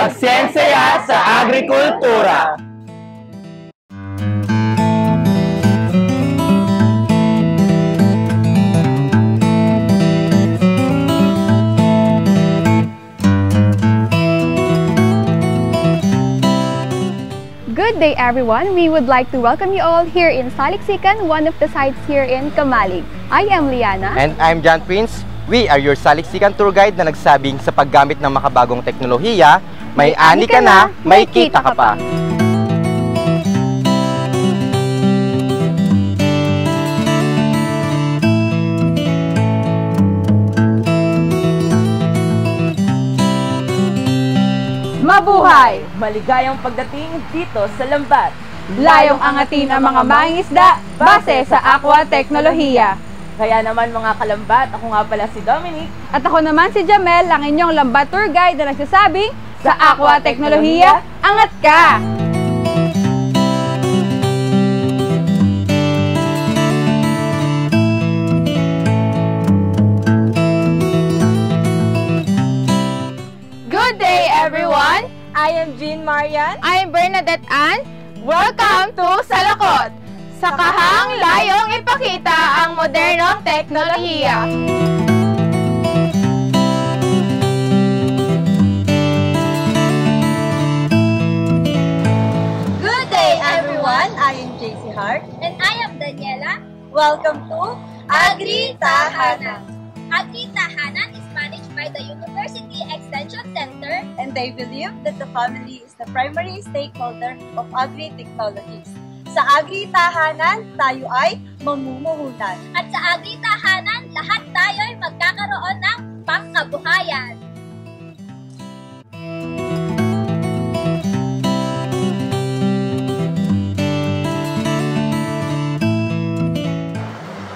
Magsensaya sa agrikultura! Good day everyone! We would like to welcome you all here in Saliksikan, one of the sites here in Kamalig. I am Liana. And I'm John Prince. We are your Saliksikan tour guide na nagsabing sa paggamit ng makabagong teknolohiya, may ani ka na, may kita ka pa. Mabuhay! Maligayang pagdating dito sa Lambat. Layong angatin ang mga mangingisda base sa aqua teknolohiya. Kaya naman mga kalambat, ako nga pala si Dominic. At ako naman si Jamel, ang inyong Lambat tour guide na nagsasabing, sa aqua teknolohiya, angat ka! Good day everyone! I am Jean Marian. I am Bernadette Ann. Welcome to Salakot! Sa kahang layong ipakita ang modernong teknolohiya. Good day everyone! I am JC Hart. And I am Daniela. Welcome to Agri Tahanan. Agri Tahanan is managed by the University Extension Center, And they believe that the family is the primary stakeholder of agri-technologies. Sa Agri Tahanan, tayo ay mamumuhunan. at sa Agri Tahanan, lahat tayo ay magkakaroon ng pangkabuhayan.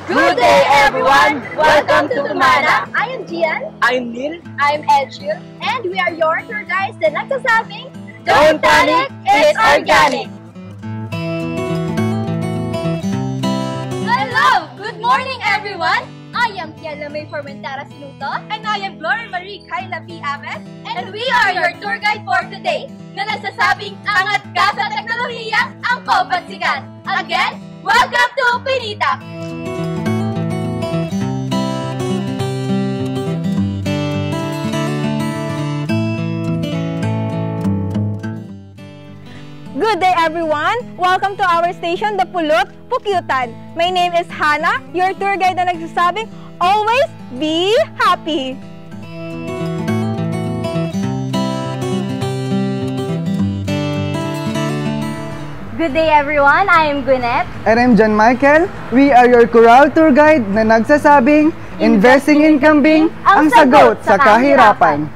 Good day everyone! Welcome to Tumana. I am Gian. I'm Neil. I'm Edgil. And we are your tour guides na nagsasabing, Don't panic, it's organic. Hello! Good morning everyone! I am Kiela May Formentara Sinuto. And I am Gloria Marie Kayla P. Ames. And we are your tour guide for today na nagsasabing angat ka sa teknolohiya ang Kopasikan. Again, welcome to Pinitak! Good day everyone! Welcome to our station, The Pulot, Pukyutan. My name is Hannah, your tour guide na nagsasabing, always be happy! Good day everyone! I am Gwyneth. And I'm John Michael. We are your Coral Tour Guide na nagsasabing, investing in kambing ang sagot sa kahirapan.